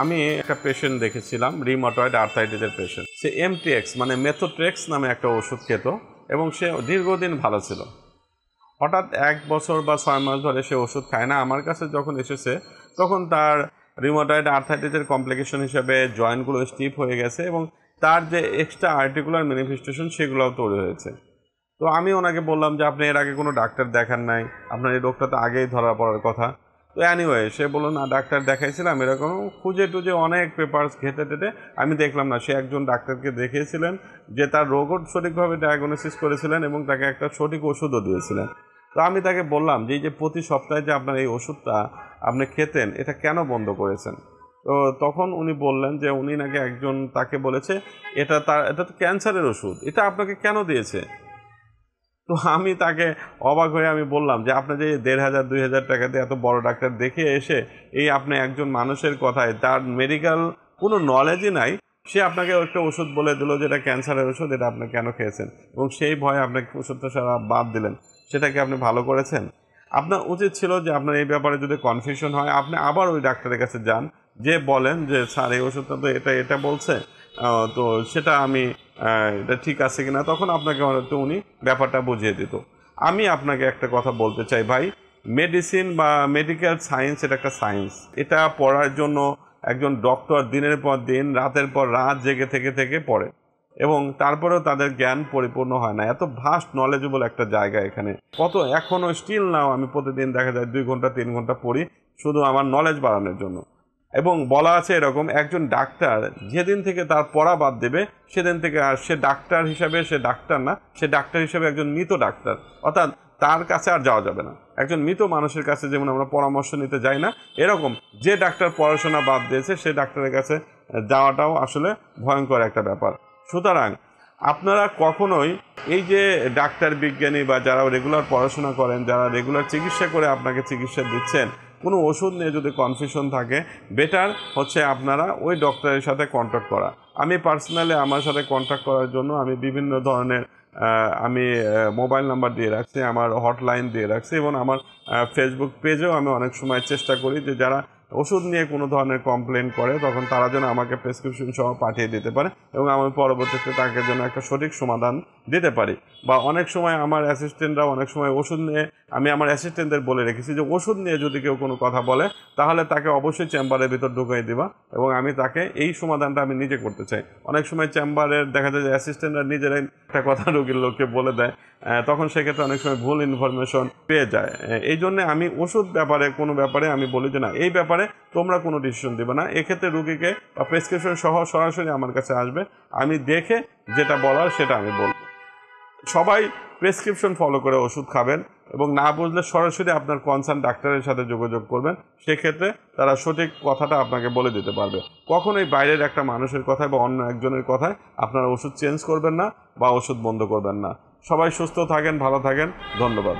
আমি একটা পেশেন্ট দেখেছিলাম, রিউমাটয়েড আর্থ্রাইটিসের পেশেন্ট। সে এমটিএক্স মানে মেথোট্রেক্স নামে একটা ওষুধ খেত এবং সে দীর্ঘদিন ভালো ছিল। হঠাৎ 1 বছর বা 6 মাস ধরে সে ওষুধ খায় না। আমার কাছে যখন এসেছে তখন তার রিউমাটয়েড আর্থ্রাইটিসের কমপ্লিকেশন হিসেবে জয়েন্টগুলো স্টিফ হয়ে গেছে এবং তার যে এক্সট্রা আর্টিকুলার ম্যানিফেস্টেশন সেগুলোও তৈরি হয়েছে। তো আমি ওনাকে বললাম যে আপনি এর আগে কোনো ডাক্তার দেখান নাই, আপনার এই রোগটা তো আগেই ধরা পড়ার কথা। তো অ্যানিওয়ে সে বলল না ডাক্তার দেখাইছিলাম, এরকম খুঁজে টুজে অনেক পেপারস ঘেটে টেটে আমি দেখলাম না। সে একজন ডাক্তারকে দেখিয়েছিলেন যে তার রোগও সঠিকভাবে ডায়াগনোসিস করেছিলেন এবং তাকে একটা সঠিক ওষুধও দিয়েছিলেন। তো আমি তাকে বললাম যে এই যে প্রতি সপ্তাহে যে আপনার এই ওষুধটা আপনি খেতেন, এটা কেন বন্ধ করেছেন? তো তখন উনি বললেন যে উনি নাকি একজন তাকে বলেছে এটা তো ক্যান্সারের ওষুধ, এটা আপনাকে কেন দিয়েছে? তো আমি তাকে অবাক হয়ে আমি বললাম যে আপনি যে ১,৫০০-২,০০০ টাকা দিয়ে এত বড় ডাক্তার দেখে এসে এই আপনি একজন মানুষের কথায়, তার মেডিকেল কোনো নলেজই নাই, সে আপনাকে একটা ওষুধ বলে দিল যে এটা ক্যান্সারের ওষুধ, এটা আপনি কেন খেয়েছেন এবং সেই ভয়ে আপনাকে ওষুধটা সারা বাদ দিলেন, সেটাকে আপনি ভালো করেছেন? আপনার উচিত ছিল যে আপনার এই ব্যাপারে যদি কনফিউশন হয় আপনি আবার ওই ডাক্তারের কাছে যান, যে বলেন যে স্যার এই ওষুধটা তো এটা এটা বলছে, তো সেটা আমি এটা ঠিক আছে কিনা, তখন আপনাকে হয়তো উনি ব্যাপারটা বুঝিয়ে দিত। আমি আপনাকে একটা কথা বলতে চাই ভাই, মেডিসিন বা মেডিকেল সায়েন্স এটা একটা সায়েন্স। এটা পড়ার জন্য একজন ডক্টর দিনের পর দিন রাতের পর রাত জেগে থেকে থেকে পড়ে এবং তারপরেও তাদের জ্ঞান পরিপূর্ণ হয় না। এত ভাস্ট নলেজেবল একটা জায়গা এখানে। এখনও স্টিল নাও আমি প্রতিদিন দেখা যায় 2 ঘন্টা 3 ঘন্টা পড়ি শুধু আমার নলেজ বাড়ানোর জন্য। এবং বলা আছে এরকম, একজন ডাক্তার যেদিন থেকে তার পড়া বাদ দেবে সেদিন থেকে আর সে ডাক্তার হিসাবে সে ডাক্তার না, সে ডাক্তার হিসাবে একজন মৃত ডাক্তার। অর্থাৎ তার কাছে আর যাওয়া যাবে না। একজন মৃত মানুষের কাছে যেমন আমরা পরামর্শ নিতে যাই না, এরকম যে ডাক্তার পড়াশোনা বাদ দিয়েছে সে ডাক্তারের কাছে যাওয়াটাও আসলে ভয়ঙ্কর একটা ব্যাপার। সুতরাং আপনারা কখনোই এই যে ডাক্তার বিজ্ঞানী বা যারা রেগুলার পড়াশোনা করেন, যারা রেগুলার চিকিৎসা করে আপনাকে চিকিৎসা দিচ্ছেন, কোনো ওষুধ নিয়ে যদি কনফিউশন থাকে, বেটার হচ্ছে আপনারা ওই ডক্টরের সাথে কন্ট্যাক্ট করা। আমি পার্সোনালি আমার সাথে কন্ট্যাক্ট করার জন্য আমি বিভিন্ন ধরনের আমি মোবাইল নাম্বার দিয়ে রাখছি, আমার হটলাইন দিয়ে রাখছি এবং আমার ফেসবুক পেজেও আমি অনেক সময় চেষ্টা করি যে যারা ওষুধ নিয়ে কোনো ধরনের কমপ্লেন করে তখন তারা যেন আমাকে প্রেসক্রিপশন সহ পাঠিয়ে দিতে পারে এবং আমি পরবর্তীতে তাকে যেন একটা সঠিক সমাধান দিতে পারি। বা অনেক সময় আমার অ্যাসিস্ট্যান্টরা অনেক সময় ওষুধ নিয়ে, আমি আমার অ্যাসিস্ট্যান্টদের বলে রেখেছি যে ওষুধ নিয়ে যদি কেউ কোনো কথা বলে তাহলে তাকে অবশ্যই চেম্বারের ভিতর ঢুকিয়ে দিবা এবং আমি তাকে এই সমাধানটা আমি নিজে করতে চাই। অনেক সময় চেম্বারের দেখা যায় যে অ্যাসিস্ট্যান্টরা নিজেরাই একটা কথা রোগীর লোককে বলে দেয়, তখন সেক্ষেত্রে অনেক সময় ভুল ইনফরমেশন পেয়ে যায়। এই জন্যে আমি ওষুধ কোনো ব্যাপারে আমি বলি যে না, এই ব্যাপারে তোমরা কোনো ডিসিশন দেবে না। এক্ষেত্রে রুগীকে বা প্রেসক্রিপশন সহ সরাসরি আমার কাছে আসবে, আমি দেখে যেটা বলার সেটা আমি বলব। সবাই প্রেসক্রিপশন ফলো করে ওষুধ খাবেন এবং না বুঝলে সরাসরি আপনার কনসার্ন ডাক্তারের সাথে যোগাযোগ করবেন, সেক্ষেত্রে তারা সঠিক কথাটা আপনাকে বলে দিতে পারবে। কখনোই বাইরের একটা মানুষের কথায় বা অন্য একজনের কথায় আপনারা ওষুধ চেঞ্জ করবেন না বা ওষুধ বন্ধ করবেন না। সবাই সুস্থ থাকেন, ভালো থাকেন, ধন্যবাদ।